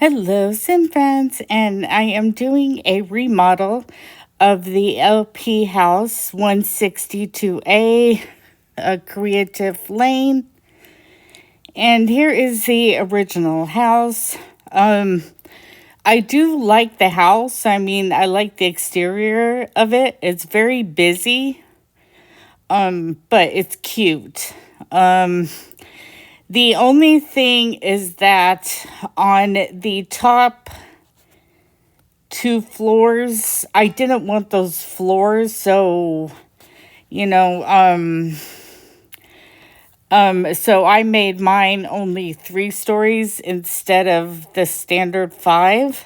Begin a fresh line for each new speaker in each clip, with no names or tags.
Hello, Sim friends, and I am doing a remodel of the LP house 162A, a Creative Lane. And here is the original house. I do like the house. I mean, I like the exterior of it. It's very busy, but it's cute. The only thing is that on the top two floors, I didn't want those floors, so you know, so I made mine only 3 stories instead of the standard 5.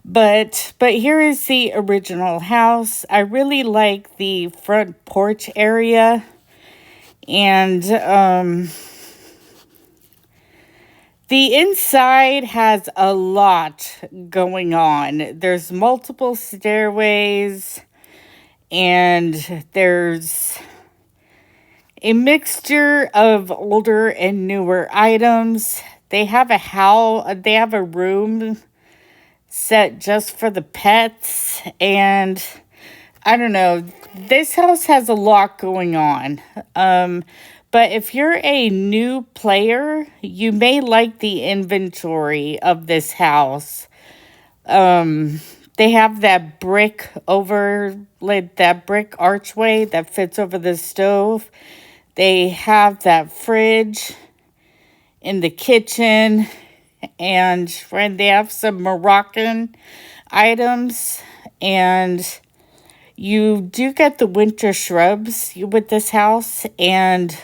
But here is the original house. I really like the front porch area, and the inside has a lot going on. There's multiple stairways, and there's a mixture of older and newer items. They have a room set just for the pets, and I don't know. This house has a lot going on. But if you're a new player, you may like the inventory of this house. They have that brick that brick archway that fits over the stove. They have that fridge in the kitchen, and they have some Moroccan items, and you do get the winter shrubs with this house, and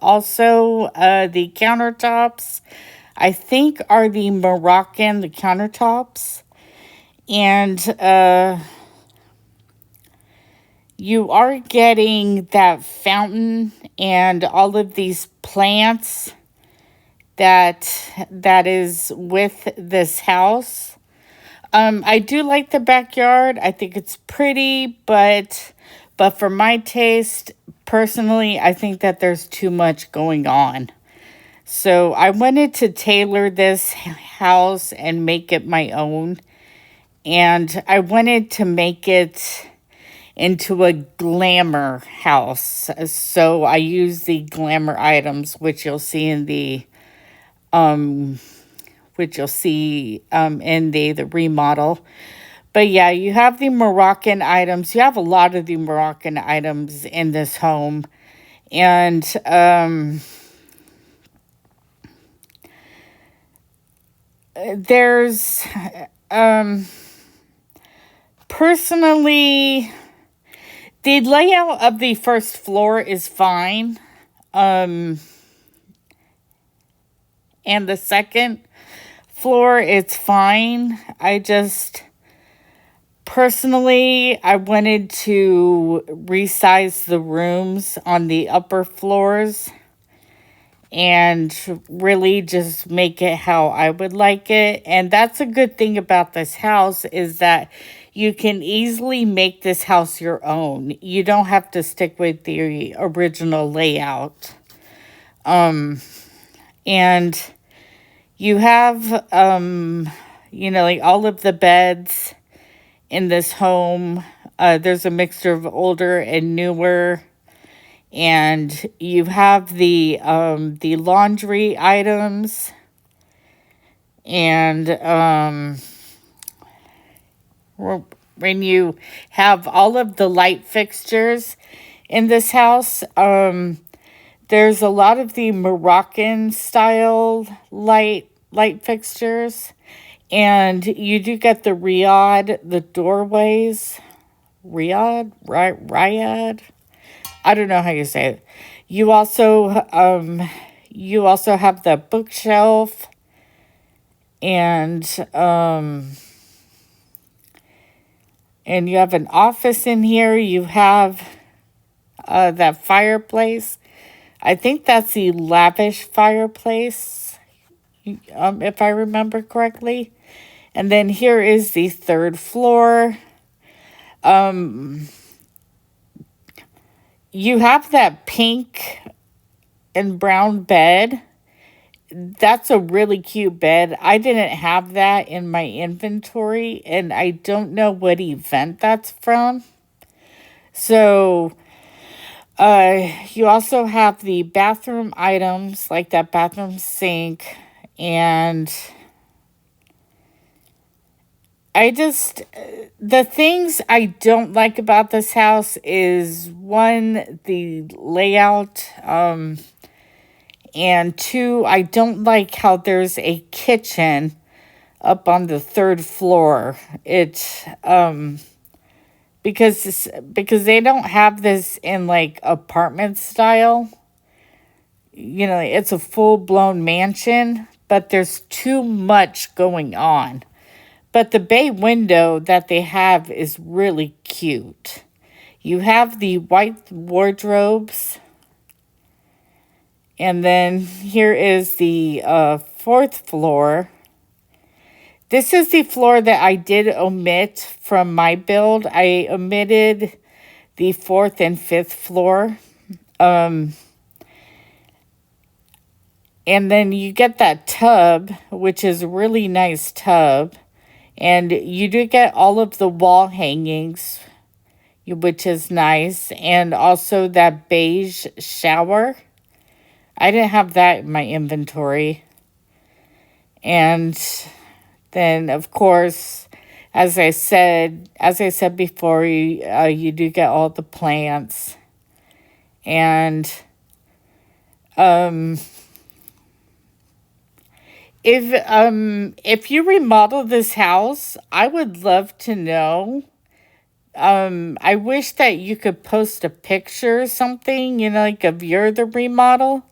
also the countertops, I think, are the countertops. And you are getting that fountain and all of these plants that is with this house. I do like the backyard. I think it's pretty, but for my taste, personally, I think that there's too much going on. So I wanted to tailor this house and make it my own. And I wanted to make it into a glamour house. So I use the glamour items, which you'll see in the the remodel. But yeah, you have the Moroccan items. You have a lot of the Moroccan items in this home. And there's personally, the layout of the first floor is fine. And the second floor, it's fine. I just personally, I wanted to resize the rooms on the upper floors and really just make it how I would like it. And that's a good thing about this house, is that you can easily make this house your own. You don't have to stick with the original layout. And you have, like all of the beds in this home. There's a mixture of older and newer. And you have the laundry items, and when you have all of the light fixtures in this house, there's a lot of the Moroccan style light fixtures, and you do get the the doorways, Riyadh. I don't know how you say it. You also have the bookshelf, and you have an office in here. You have that fireplace. I think that's the lavish fireplace, if I remember correctly. And then here is the third floor. You have that pink and brown bed. that's a really cute bed. I didn't have that in my inventory, and I don't know what event that's from. So, you also have the bathroom items, like that bathroom sink, and the things I don't like about this house is one, the layout, and two, I don't like how there's a kitchen up on the third floor. Because they don't have this in like apartment style. You know, it's a full-blown mansion, but there's too much going on. But the bay window that they have is really cute. You have the white wardrobes. And then here is the fourth floor. This is the floor that I did omit from my build. I omitted the fourth and fifth floor. And then you get that tub, which is a really nice tub. And you do get all of the wall hangings, which is nice. And also that beige shower. I didn't have that in my inventory. And then, of course, as I said before, you do get all the plants. And if you remodel this house, I would love to know. I wish that you could post a picture or something, you know, like of the remodel.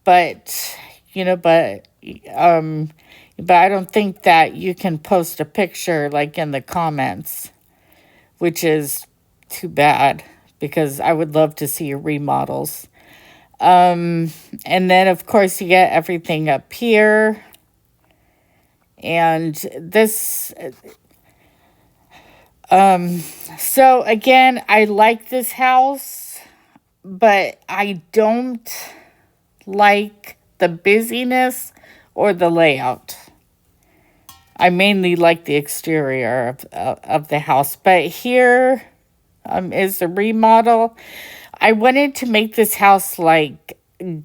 But I don't think that you can post a picture like in the comments, which is too bad because I would love to see your remodels. And then of course you get everything up here. And this, so again, I like this house, but I don't like the busyness or the layout. I mainly like the exterior of the house, but here is the remodel. I wanted to make this house like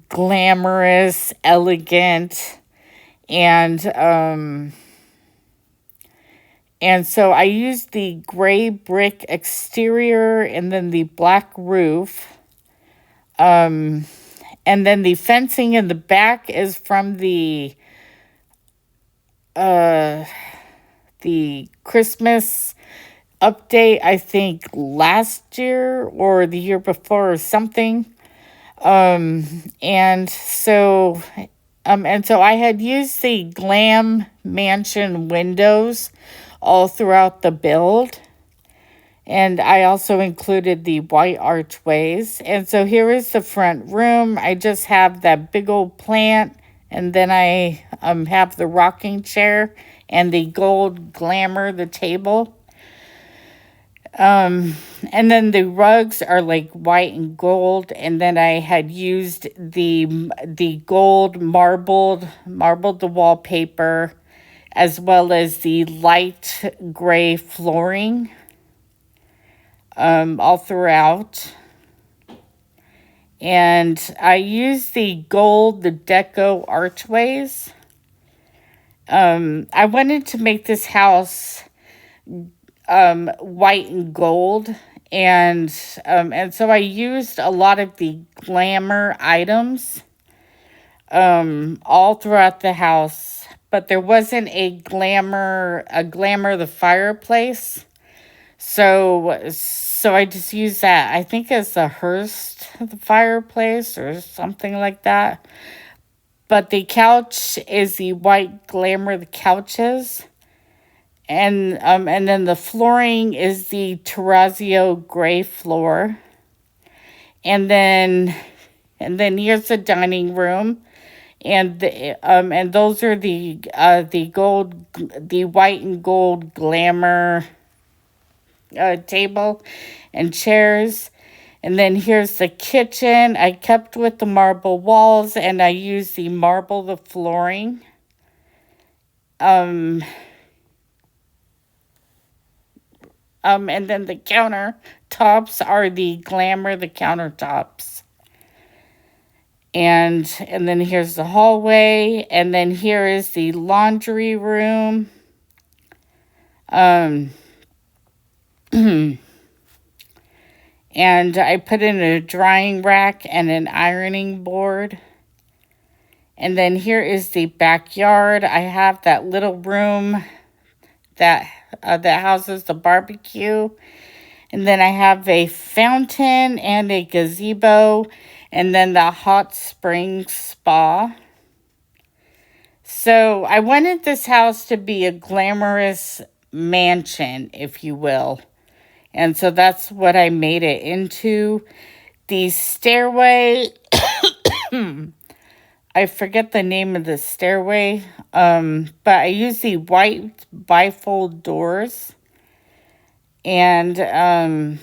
glamorous, elegant, and so I used the gray brick exterior and then the black roof. And then the fencing in the back is from the Christmas update, I think last year or the year before or something. And so I had used the Glam Mansion windows all throughout the build. And I also included the white archways. And so here is the front room. I just have that big old plant. And then I have the rocking chair and the gold Glamour, the table. And then the rugs are like white and gold. And then I had used the gold marbled the wallpaper, as well as the light gray flooring all throughout. And I used the deco archways. I wanted to make this house white and gold, and so I used a lot of the glamour items all throughout the house, but there wasn't a glamour the fireplace. So I just used that. I think it's the Hearst the fireplace or something like that. But the couch is the white Glamour the couches. And then the flooring is the terrazzo gray floor. And then here's the dining room. And those are the white and gold Glamour table and chairs. And then here's the kitchen. I kept with the marble walls, and I used the marble the flooring. And then the countertops are the Glamour the countertops. And then here's the hallway, and then here is the laundry room. And I put in a drying rack and an ironing board. And then here is the backyard. I have that little room that houses the barbecue. And then I have a fountain and a gazebo, and then the hot spring spa. So I wanted this house to be a glamorous mansion, if you will. And so that's what I made it into. The stairway, I forget the name of the stairway, but I use the white bifold doors. And then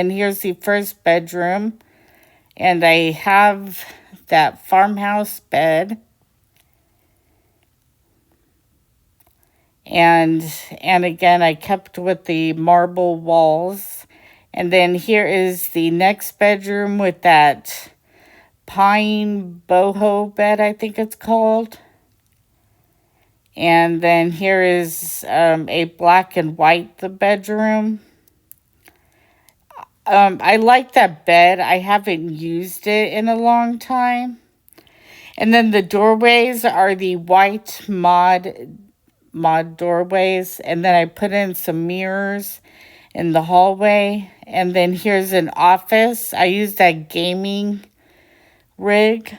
here's the first bedroom. And I have that farmhouse bed. And again, I kept with the marble walls. And then here is the next bedroom with that pine boho bed, I think it's called. And then here is a black and white the bedroom. I like that bed. I haven't used it in a long time. And then the doorways are the white mod doorways. And then I put in some mirrors in the hallway. And then here's an office. I use that gaming rig.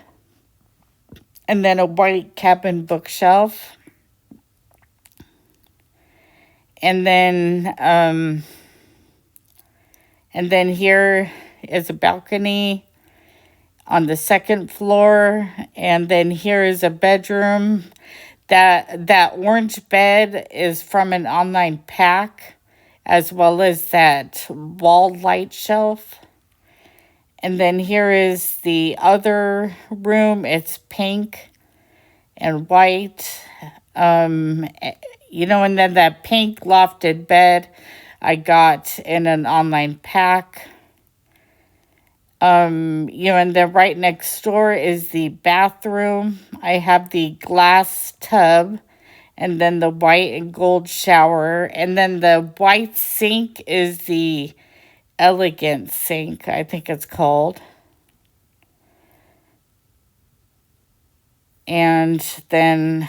And then a white cabin bookshelf. And then here is a balcony on the second floor. And then here is a bedroom. That orange bed is from an online pack, as well as that wall light shelf. And then here is the other room. It's pink and white. And then that pink lofted bed I got in an online pack. And then right next door is the bathroom. I have the glass tub, and then the white and gold shower. And then the white sink is the elegant sink, I think it's called. And then,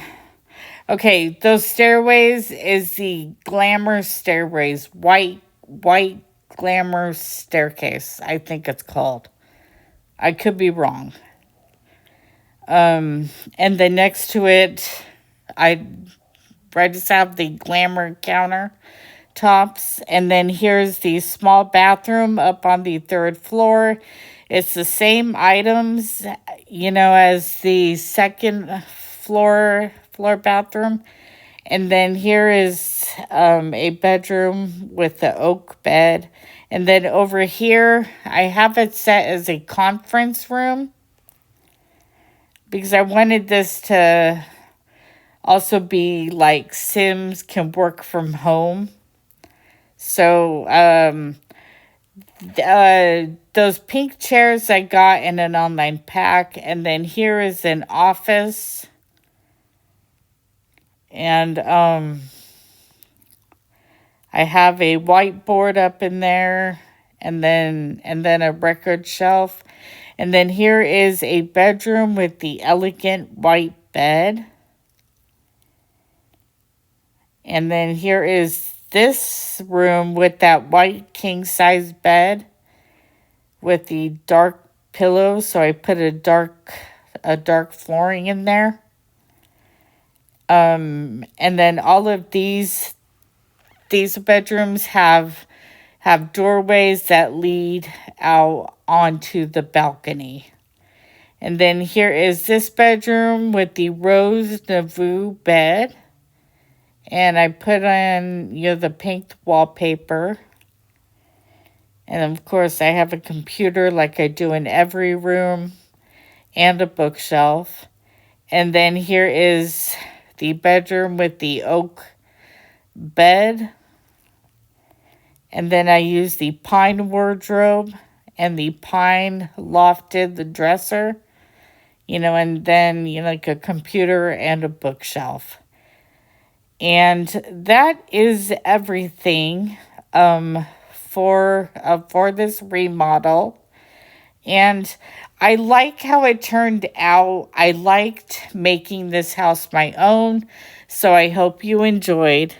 okay, those stairways is the Glamour stairways, white Glamour staircase, I think it's called. I could be wrong. And then next to it, I just have the Glamour countertops. And then here's the small bathroom up on the third floor. It's the same items, as the second floor bathroom. And then here is a bedroom with the oak bed. And then over here, I have it set as a conference room, because I wanted this to also be like Sims can work from home. So those pink chairs I got in an online pack. And then here is an office. And I have a whiteboard up in there, and then a record shelf. And then here is a bedroom with the elegant white bed. And then here is this room with that white king-size bed with the dark pillows. So I put a dark flooring in there. And then all of these bedrooms have doorways that lead out onto the balcony. And then here is this bedroom with the rose Nauvoo bed. And I put on, the pink wallpaper. And of course, I have a computer like I do in every room and a bookshelf. And then here is the bedroom with the oak bed. And then I use the pine wardrobe and the pine lofted, the dresser, and then, like a computer and a bookshelf. And that is everything for this remodel. And I like how it turned out. I liked making this house my own, so I hope you enjoyed.